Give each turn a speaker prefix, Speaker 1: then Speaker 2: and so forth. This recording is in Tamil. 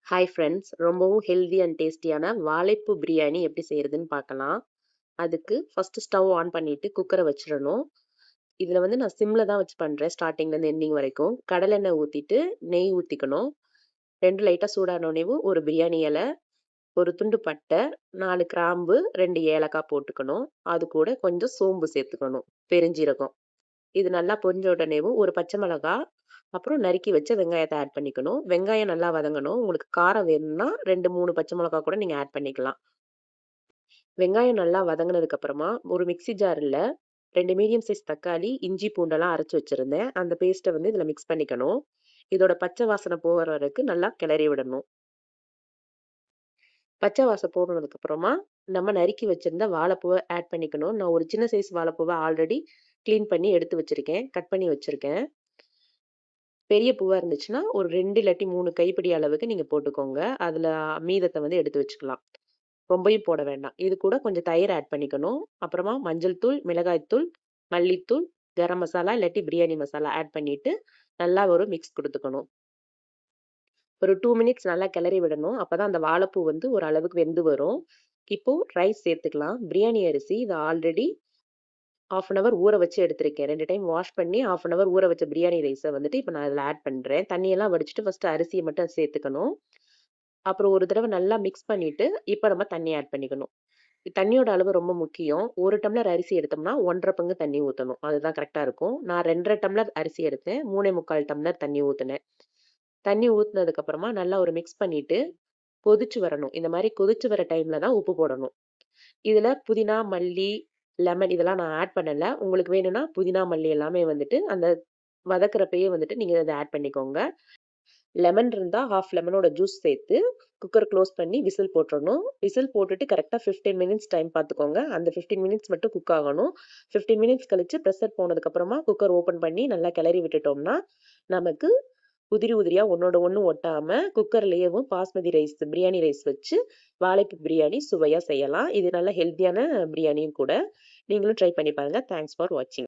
Speaker 1: ஹாய் ஃப்ரெண்ட்ஸ், ரொம்பவும் ஹெல்தி அண்ட் டேஸ்டியான வாழைப்பூ பிரியாணி எப்படி செய்யறதுன்னு பார்க்கலாம். அதுக்கு ஃபர்ஸ்ட் ஸ்டவ் ஆன் பண்ணிட்டு குக்கரை வச்சிடணும். இதில் வந்து நான் சிம்ல தான் வச்சு பண்ணுறேன், ஸ்டார்டிங்லேருந்து எண்டிங் வரைக்கும். கடலெண்ணெய் ஊற்றிட்டு நெய் ஊற்றிக்கணும். 2 லைட்டாக சூடானோடனேவும் ஒரு பிரியாணி இலை, ஒரு துண்டு பட்டை, 4 கிராம்பு, 2 ஏலக்காய் போட்டுக்கணும். அது கூட கொஞ்சம் சோம்பு சேர்த்துக்கணும், பெருஞ்சீரகம். இது நல்லா பொரிஞ்ச உடனேவும் ஒரு பச்சை மிளகாய், அப்புறம் நறுக்கி வச்ச வெங்காயத்தை ஆட் பண்ணிக்கணும். வெங்காயம் நல்லா வதங்கணும். உங்களுக்கு காரம் வேணும்னா 2, 3 பச்சை மிளகாய் கூட நீங்க ஆட் பண்ணிக்கலாம். வெங்காயம் நல்லா வதங்கினதுக்கு அப்புறமா ஒரு மிக்ஸி ஜார்ல 2 மீடியம் சைஸ் தக்காளி, இஞ்சி பூண்டெல்லாம் அரைச்சு வச்சிருந்தேன். அந்த பேஸ்ட்டை வந்து இதுல மிக்ஸ் பண்ணிக்கணும். இதோட பச்சை வாசனை போகிற வரைக்கும் நல்லா கிளறி விடணும். பச்சை வாசம் போனதுக்கு அப்புறமா நம்ம நறுக்கி வச்சிருந்த வாழைப்பூவை ஆட் பண்ணிக்கணும். நான் ஒரு சின்ன சைஸ் வாழைப்பூவை ஆல்ரெடி க்ளீன் பண்ணி எடுத்து வச்சிருக்கேன், கட் பண்ணி வச்சிருக்கேன். பெரிய பூவா இருந்துச்சுன்னா, ஒரு 2 இல்லாட்டி 3 கைப்பிடி அளவுக்கு நீங்க போட்டுக்கோங்க. அதுல மீதத்த வந்து எடுத்து வச்சுக்கலாம். ரொம்பயும் போட வேண்டாம். இது கூட கொஞ்சம் தயிர் ஆட் பண்ணிக்கணும். அப்புறமா மஞ்சள் தூள், மிளகாய் தூள், மல்லித்தூள், கரம் மசாலா இல்லாட்டி பிரியாணி மசாலா ஆட் பண்ணிட்டு, நல்லா ஒரு மிக்ஸ் குடுத்துக்கணும். ஒரு 2 மினிட்ஸ் நல்லா கிளறி விடணும். அப்பதான் அந்த வாழைப்பூ வந்து ஒரு அளவுக்கு வெந்து வரும். இப்போ ரைஸ் சேர்த்துக்கலாம். பிரியாணி அரிசி இது ஆல்ரெடி 1/2 அன் ஹவர் ஊற வச்சு எடுத்திருக்கேன். 2 டைம் வாஷ் பண்ணி 1/2 அன் ஹவர் ஊற வச்ச பிரியாணி ரைஸ வந்துட்டு இப்ப நான் இதுல ஆட் பண்றேன். தண்ணியெல்லாம் வடிச்சுட்டு ஃபர்ஸ்ட் அரிசிய மட்டும் சேர்த்துக்கணும். அப்புறம் ஒரு தடவ நல்லா மிக்ஸ் பண்ணிட்டு, இப்ப நம்ம தண்ணி ஆட் பண்ணிக்கணும். தண்ணியோட அளவு ரொம்ப முக்கியம். 1 டம்ளர் அரிசி எடுத்தோம்னா 1 1/2 பங்கு தண்ணி ஊத்தணும். அதுதான் கரெக்ட்டா இருக்கும். நான் 2 1/2 டம்ளர் அரிசி எடுத்தேன். 3 1/4 டம்ளர் தண்ணி ஊத்துனேன். தண்ணி ஊத்துனதுக்கு அப்புறமா நல்லா ஒரு மிக்ஸ் பண்ணிட்டு, கொதிச்சு வரணும். இந்த மாரி கொதிச்சு வர டைம்ல தான் உப்பு போடணும். இதுல புதினா, மல்லி, லெமன் இதெல்லாம் நான் ஆட் பண்ணல. உங்களுக்கு வேணும்னா புதினா, மல்லி எல்லாமே வந்துட்டு அந்த வதக்குறப்பயே வந்துட்டு நீங்க அத ஆட் பண்ணிக்கோங்க. லெமன் இருந்தா 1/2 லெமனோட ஜூஸ் சேர்த்து குக்கர் க்ளோஸ் பண்ணி விசில் போட்டுறணும். விசில் போட்டுட்டு கரெக்ட்டா 15 மினிட்ஸ் டைம் பார்த்துக்கோங்க. அந்த 15 மினிட்ஸ் மட்டும் குக் ஆகணும். 15 மினிட்ஸ் கழிச்சு ப்ரெஷர் போனதுக்கு அப்புறமா குக்கர் ஓப்பன் பண்ணி நல்லா கிளறி விட்டுட்டோம்னா, நமக்கு உதிரி உதிரியா ஒண்ணோட ஒண்ணு ஒட்டாம குக்கர்லயேவும் பாஸ்மதி ரைஸ், பிரியாணி ரைஸ் வச்சு வாழைப்பூ பிரியாணி சுவையா செய்யலாம். இது நல்ல ஹெல்த்தியான பிரியாணியும் கூட. நீங்களும் ட்ரை பண்ணி பாருங்க. தேங்க்ஸ் ஃபார் வாட்சிங்.